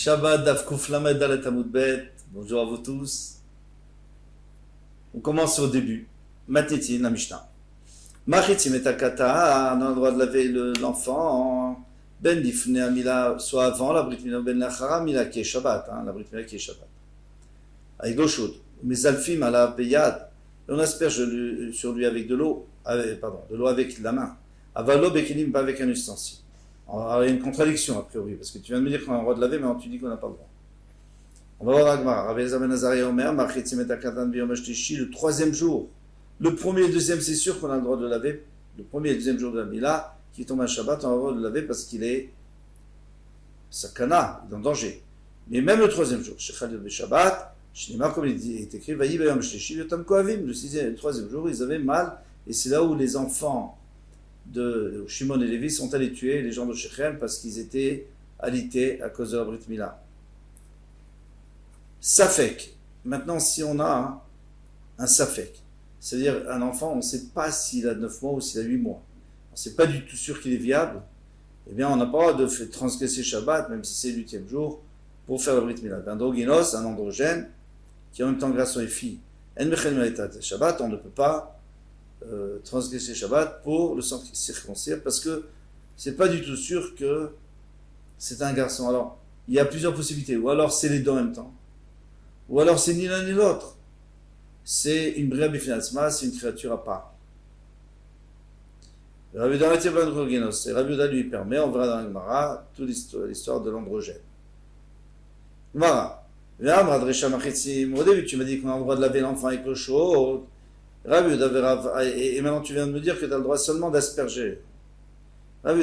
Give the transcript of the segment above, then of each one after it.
Shabbat Daf Kuf Lamed Dalet Amud Bet. Bonjour à vous tous. On commence au début. Matnitin, la Mishnah. Machitzim et Takata, on a le droit de laver l'enfant. Ben Difne Amila, soit avant la Brit Mila, Ben Lachara Mila qui est Shabbat, la Brit Mila qui est Shabbat. Avec l'eau chaude. Mais Alfim à la Beyad, on asperge sur lui avec de l'eau, de l'eau avec la main. Avalo Bekinim, pas avec un ustensile. Alors, il y a une contradiction a priori, parce que tu viens de me dire qu'on a le droit de laver, mais tu dis qu'on n'a pas le droit. On va voir Agmar. Rabbi Elazar ben Azariah Omer, Machitzim et Takatan biyom hashlishi, le troisième jour. Le premier et le deuxième, c'est sûr qu'on a le droit de laver. Le premier et le deuxième jour de la Mila, qui tombe à Shabbat, on a le droit de laver parce qu'il est sakana, il est en danger. Mais même le troisième jour, Shechal Yod Shabbat, Shnimar, comme il est écrit, Vayi biyom hashlishi, yotam kohavim, le troisième jour, ils avaient mal, et c'est là où les enfants de Shimon et Lévi sont allés tuer les gens de Shechem parce qu'ils étaient alités à cause de la Brit Mila. Safek. Maintenant, si on a un Safek, c'est-à-dire un enfant, on ne sait pas s'il a 9 mois ou s'il a 8 mois, on ne sait pas du tout sûr qu'il est viable, eh bien on n'a pas le droit de transgresser Shabbat, même si c'est le 8e jour, pour faire la Brit Mila. Androgynos, un androgène, qui en même temps garçon et fille, En Mechel Melitat Shabbat, on ne peut pas transgresser Shabbat pour le circoncire parce que c'est pas du tout sûr que c'est un garçon. Alors, il y a plusieurs possibilités. Ou alors c'est les deux en même temps. Ou alors c'est ni l'un ni l'autre. C'est une bria bifinatzma, c'est une créature à part. Rabbi Yehuda lui permet, on verra dans la Gemara, toute l'histoire de l'androgène. Gemara. Au début, tu m'as dit qu'on a le droit de laver l'enfant avec l'eau chaude. Et maintenant tu viens de me dire que tu as le droit seulement d'asperger. En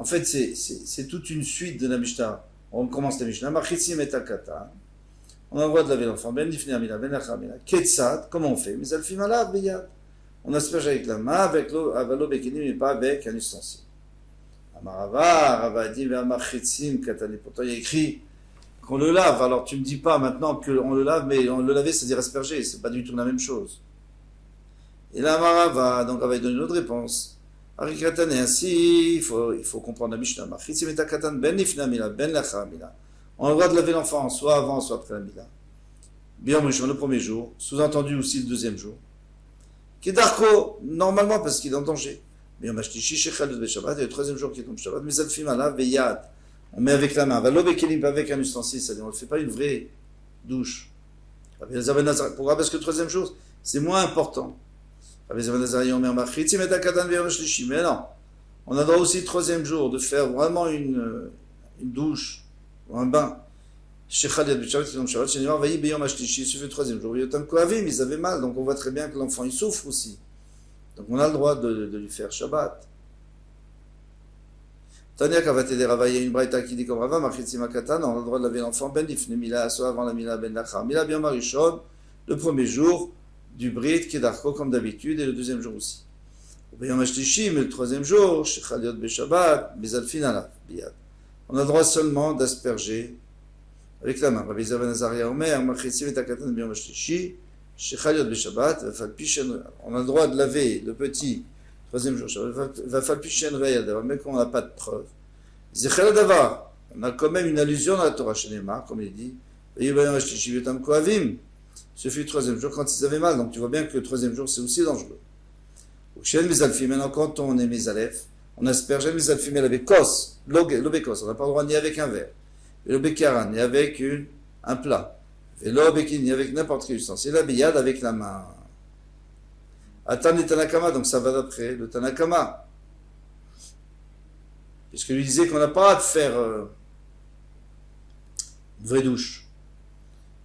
fait, c'est toute une suite de la Mishnah. On commence la Mishnah. On a le droit de laver l'enfant. Comment on fait? On asperge avec la main, avec l'eau, mais pas avec un ustensile. Pourtant, il y a écrit qu'on le lave, alors tu me dis pas maintenant qu'on le lave, mais on le laver, c'est-à-dire asperger, c'est pas du tout la même chose. Et là, Marava, donc, elle va donner une autre réponse. Arikatan, et ainsi, il faut comprendre la Mishnah. On a le droit de laver l'enfant, soit avant, soit après la Mila. Bien, le premier jour, sous-entendu aussi le deuxième jour. Kedarko, normalement, parce qu'il est en danger. Mais on m'a dit, et le troisième jour qui tombe Shabbat, mais Alfimala, Veyad. On met avec la main. Avec un ustensile, c'est-à-dire on ne fait pas une vraie douche. Pourquoi? Parce que le troisième jour, c'est moins important. Mais non. On a le droit aussi le troisième jour de faire vraiment une douche ou un bain. Il suffit le troisième jour. Ils avaient mal, donc on voit très bien que l'enfant il souffre aussi. Donc on a le droit de lui faire Shabbat. Tania Kavate de Rava, il y a une braïta qui dit comme Rava, Machitzim Katan, on a le droit de laver l'enfant, Ben Difne Mila, soit avant la Mila, Ben Lachar. Mila bien Marishon, le premier jour du Brit, Kedarko, comme d'habitude, et le deuxième jour aussi. Ben Mashtishi, mais le troisième jour, Shechal Yod Beshabbat, Bezalfin Ala, Biyad. On a le droit seulement d'asperger avec la main. Rabbi Elazar ben Azariah Omer, Machitzim et Katan, Ben Mashtishi, Shechal Yod Beshabbat, on a le droit de laver le petit troisième jour, même quand on n'a pas de preuve. On a quand même une allusion dans la Torah Shenema, comme il dit. Ce fut le troisième jour quand ils avaient mal. Donc tu vois bien que le troisième jour c'est aussi dangereux. Maintenant quand on est Mizalef, on asperge Mizalfim avec kos, l'obékos. On n'a pas le droit ni avec un verre, l'obékaran, ni avec un plat, ni avec n'importe quel ustensile. La biyad avec la main. Atan et Tanakama, donc ça va d'après le Tanakama. Puisque lui disait qu'on n'a pas à faire une vraie douche.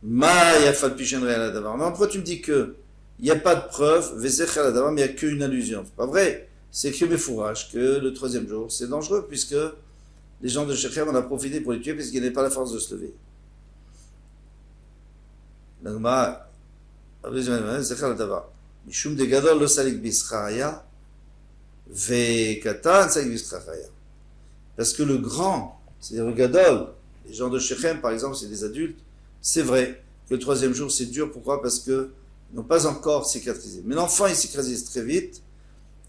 Mais pourquoi tu me dis qu'il n'y a pas de preuve, mais il n'y a qu'une allusion? C'est pas vrai. C'est écrit Mefourage que le troisième jour, c'est dangereux, puisque les gens de Shechem, on a profité pour les tuer, puisqu'ils n'avaient pas la force de se lever. Mishum de Gadol lo salik bisraya, ve katan salik bisraya. Parce que le grand, c'est le Gadol, les gens de Shechem par exemple, c'est des adultes, c'est vrai que le troisième jour c'est dur, pourquoi? Parce qu'ils n'ont pas encore cicatrisé. Mais l'enfant il cicatrise très vite,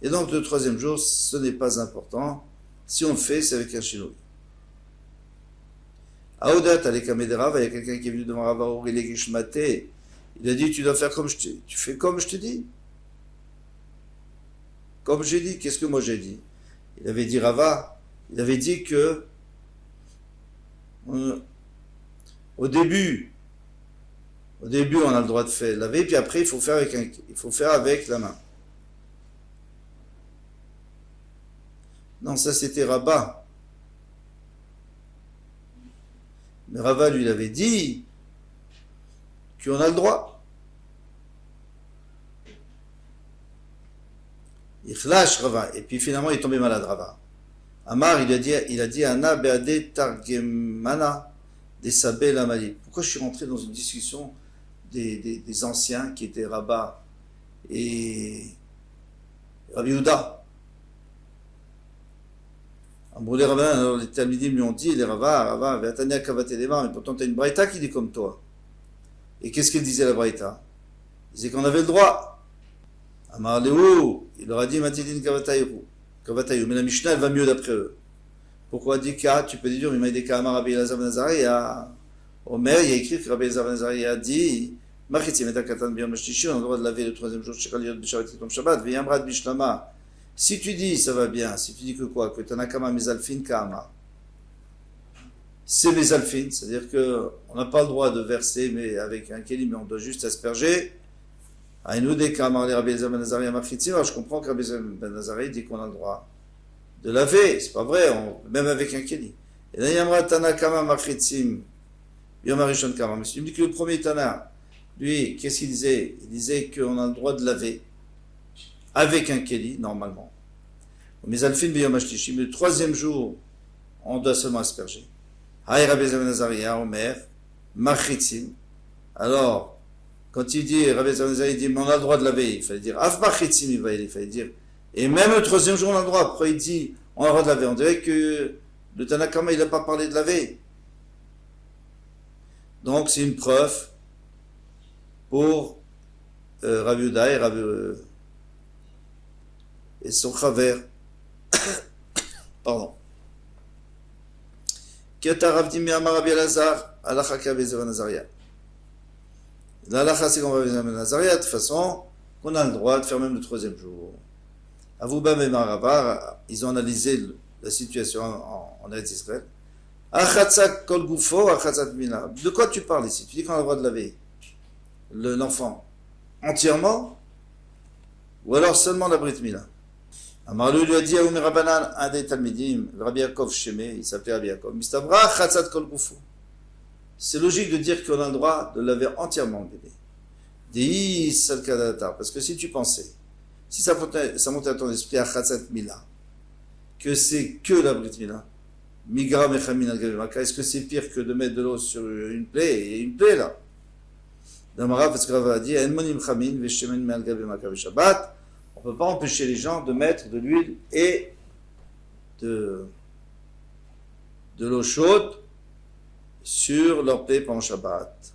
et donc le troisième jour ce n'est pas important, Si on le fait, c'est avec un chinois. Aoudat Alekamedera, il y a quelqu'un qui est venu devant Rava Aurélé Gishmate. Il a dit, tu dois faire comme je te dis. Tu fais comme je te dis. Comme j'ai dit. Qu'est-ce que moi j'ai dit? Il avait dit Rava, il avait dit que au début, on a le droit de faire laver, puis après il faut faire avec la main. Non, ça c'était Rabat. Mais Rava lui il avait dit qu'on a le droit. Ikhlash Rava. Et puis finalement il est tombé malade Rava. Amar il a dit Anna Beade Targemana des Sabé Lamali. Pourquoi je suis rentré dans une discussion des anciens qui étaient Rabat et Rabbi Yehuda? Les rabbins, alors les Talmidim lui ont dit, les Rava, Vatania Kavate Dema, mais pourtant tu as une Braïta qui dit comme toi. Et qu'est-ce qu'il disait la Braïta? Il disait qu'on avait le droit. Amar Léou, il leur a dit Matidin Kavatayou. Mais la Mishnah elle va mieux d'après eux. Pourquoi dit Ka? Tu peux dire, mais il m'a dit Kama Rabbi Elazar Ben Azariah, il y a Omer, il y a écrit que Rabbi Elazar Ben Azariah a dit Machitzim et Akatan Biyom Shlishi, on a le droit de laver le troisième jour, Shekaliot Bishavat Tom Shabbat, Veyamrat Bishlama. Si tu dis, ça va bien, si tu dis que quoi? Que Tanakama Mezalfin Kama. C'est Mezalfin, c'est-à-dire qu'on n'a pas le droit de verser mais avec un kéli, mais on doit juste asperger. Aïnoudé Kama, Rabbi Elazar Ben Azariah Machitzim, alors je comprends que Rabbi Elazar Ben Azariah dit qu'on a le droit de laver, c'est pas vrai, même avec un kéli. Et là, Yamra Tanakama Machitzim, Yom Arishon Kama. Mais si tu me dis que le premier Tana, lui, qu'est-ce qu'il disait? Il disait qu'on a le droit de laver avec un kéli, normalement. Mais Alfin Biyom Ashlishi, mais le troisième jour, on doit seulement asperger. Haï Rabbi Elazar Ben Azariah, Omer, Machitzim. Alors, quand il dit, Rabbi Elazar Ben Azariah, il dit, mais on a le droit de laver, il fallait dire, Af Machitzim, il fallait dire, et même le troisième jour, on a le droit. Pourquoi il dit, on a le droit de laver? On dirait que le Tanakama, il n'a pas parlé de laver. Donc, c'est une preuve pour Rabbi Yehuda et son Chaver. Pardon. Keta Rav Dimi Amar Rabbi Elazar, Alacha Rabbi Elazar Ben Azariah. L'Alacha, c'est qu'on va Rabbi Elazar Ben Azariah, de toute façon, qu'on a le droit de faire même le troisième jour. Avouba et Maravar, ils ont analysé la situation en Eretz Israël. Achatzak kol gufo, achatzat mina. De quoi tu parles ici? Tu dis qu'on a le droit de laver l'enfant entièrement, ou alors seulement la Brit Mila? Amarlu lui a dit à Omer Rabbanan, un des Talmidim, le Rabbi Yaakov Shemé, il s'appelait Rabbi Yaakov, Mistabra achatzat kol gufo. C'est logique de dire qu'on a le droit de laver entièrement le bébé. Dei salkadatar, parce que si tu pensais, si ça montait à ton esprit, achatzat mila, que c'est que la Brit Mila, migra mechamin al gavimaka, est-ce que c'est pire que de mettre de l'eau sur une plaie, et une plaie là? Damara, parce que Rava a dit, en monim chamin, veshemen me al gavimaka veshabbat, on ne peut pas empêcher les gens de mettre de l'huile et de l'eau chaude sur leur plaie pendant Shabbat.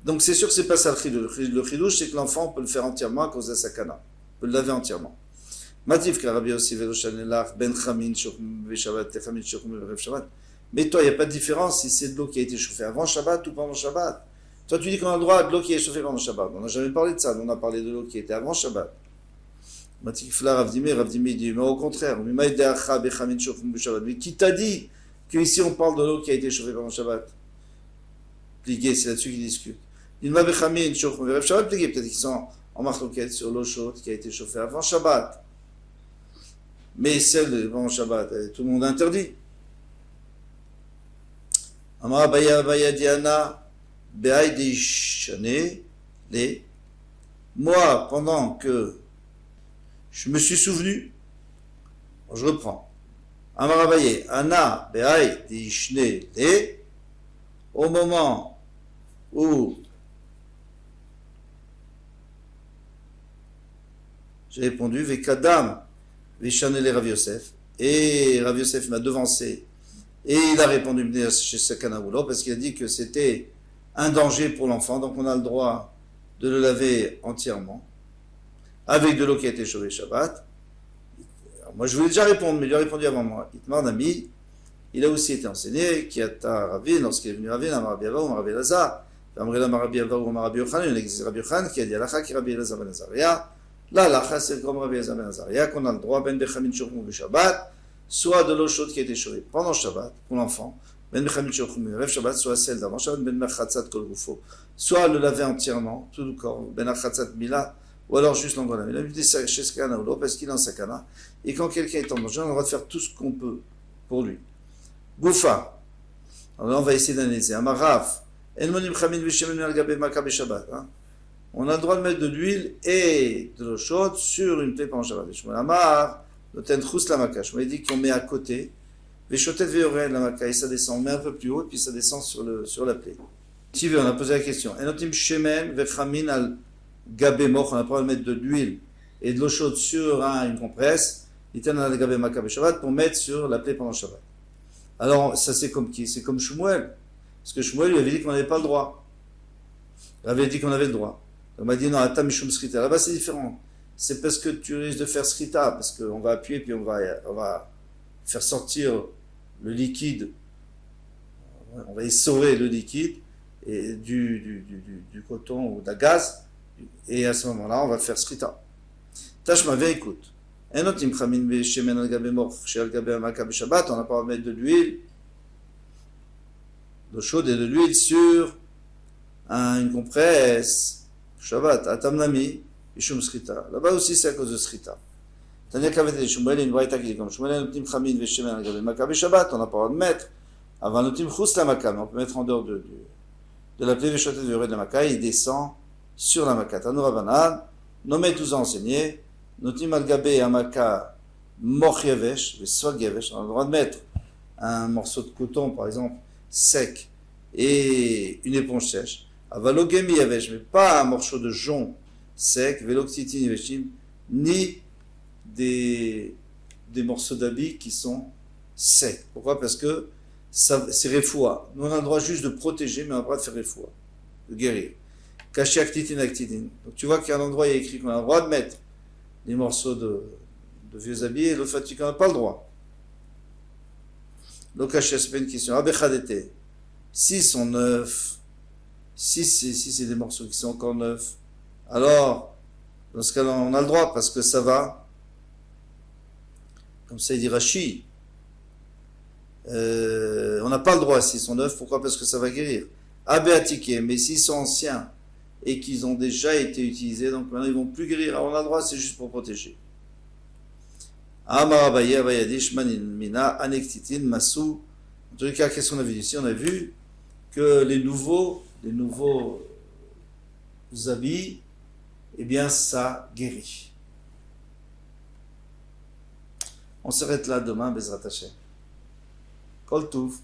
Donc c'est sûr que c'est pas ça le chidouche. Le chidouche, c'est que l'enfant, on peut le faire entièrement à cause de la sakana. On peut le laver entièrement. Matif Rabbi Yossi Veloshanelach, Ben Chamin, Shochum Shabbat, Techamin, Shochum Rev Shabbat. Mais toi, il n'y a pas de différence si c'est de l'eau qui a été chauffée avant Shabbat ou pendant Shabbat. Toi, tu dis qu'on a le droit de l'eau qui est chauffée pendant Shabbat. On n'a jamais parlé de ça. On a parlé de l'eau qui était avant Shabbat. Matif Ravdimi dit, mais au contraire, mais qui t'a dit qu'ici on parle de l'eau qui a été chauffée pendant Shabbat? Plié, c'est là-dessus qu'ils discutent. Peut-être qu'ils sont en marloquette sur l'eau chaude qui a été chauffée avant Shabbat. Mais celle de avant Shabbat, tout le monde interdit. Amar Baya Diana, Beaïdi Shane, les. Moi, pendant que je me suis souvenu, je reprends. Amar Abaye, Anna, Beaïdi Shane, les. Au moment où j'ai répondu, Vekadam, Veshanele Rav Yosef, et Rav Yosef m'a devancé, et il a répondu chez Sakanawulo, parce qu'il a dit que c'était un danger pour l'enfant, donc on a le droit de le laver entièrement, avec de l'eau qui a été chauffée Shabbat. Alors, moi, je voulais déjà répondre, mais il lui a répondu avant moi. Itmar Nami, il a aussi été enseigné, qui a Ravin, lorsqu'il est venu Ravin, à Rabbi Ava ou Rabbi Elazar, Rabbi Ava ou Rabbi Yochanan, il existe Rabbi Yochanan qui a dit Alacha qui Rabbi Elazar ben Azaria. Là, Alacha, c'est comme Rabbi Elazar ben Azaria, qu'on a le droit, ben Bechamin Shorchum le Shabbat, soit de l'eau chaude qui a été chauffée pendant Shabbat, pour l'enfant, ben Bechamin Shorchum le Shabbat, soit celle d'avant Shabbat, ben Mechatzat Kol Gufo, soit le laver entièrement, tout le corps, ben Achatzat Mila, ou alors juste l'endroit là. Mais il dit chez Sakana ou l'eau, parce qu'il est en Sakana, et quand quelqu'un est en danger, on a le droit de faire tout ce qu'on peut pour lui. Goufa. Alors là, on va essayer d'analyser. Amaraf. On a le droit de mettre de l'huile et de l'eau chaude sur une plaie pendant Shabbat. Amar, noten chus la maka. Je m'ai dit qu'on met à côté. Veshotet veyorel la maka. Et ça descend. On met un peu plus haut et puis ça descend sur la plaie. Si on a posé la question. Enotim shemen vechamin al gabe moch. On a le droit de mettre de l'huile et de l'eau chaude sur une compresse. Iten al gabe maka Shabbat pour mettre sur la plaie pendant Shabbat. Alors, ça c'est comme qui? C'est comme Shmuel. Parce que Shmuel lui avait dit qu'on n'avait pas le droit. Il avait dit qu'on avait le droit. Il m'a dit non, attends, Mishum Srita. Là-bas c'est différent. C'est parce que tu risques de faire Srita, parce qu'on va appuyer, puis on va faire sortir le liquide. On va essorer le liquide et du coton ou de la gaz. Et à ce moment-là, on va faire Srita. Tashma, viens, écoute. On n'a pas à mettre de l'huile, d'eau chaude et de l'huile sur une compresse. Shabbat, atamnami, ishum srita. Là-bas aussi c'est à cause de srita. Tania kavet et Shmuel, une braïta qui dit comme Shmuel, notim chamin veshemen al gabe maka Shabbat, on n'a pas le droit de mettre. Avant notim chus la maka, mais on peut mettre en dehors de la plaie veshotet de de la maka, il descend sur la maka. Tanu Rabanan, nommé tous enseigné. Notim al gabe amaka moch yavesh, vesog yavesh. On a le droit de mettre un morceau de coton, par exemple, sec, et une éponge sèche. Avalogemi yavesh, mais pas un morceau de jonc sec, veloctitin yaveshim, ni des morceaux d'habits qui sont secs. Pourquoi? Parce que c'est refoua. Nous on a le droit juste de protéger, mais on a le droit de faire refoua, de guérir. Caché actitin actitin. Donc tu vois qu'il y a un endroit, il y a écrit qu'on a le droit de mettre des morceaux de vieux habits, et l'autre fois, qu'on n'a pas le droit. Donc, caché, c'est pas une question. Abechadete. S'ils sont neufs, si c'est des morceaux qui sont encore neufs, alors, dans ce cas-là, on a le droit, parce que ça va, comme ça il dit Rashi, on n'a pas le droit s'ils sont neufs. Pourquoi? Parce que ça va guérir. Abéatiqué, mais s'ils sont anciens, et qu'ils ont déjà été utilisés, donc maintenant ils vont plus guérir. Alors on a le droit, c'est juste pour protéger. Amar Abaye, Abayadish, Mina, Anektitin, Massou. En tout cas, qu'est-ce qu'on a vu ici? On a vu que les nouveaux habits, eh bien, ça guérit. On s'arrête là demain, Bezrat Hashem. Kol Touv.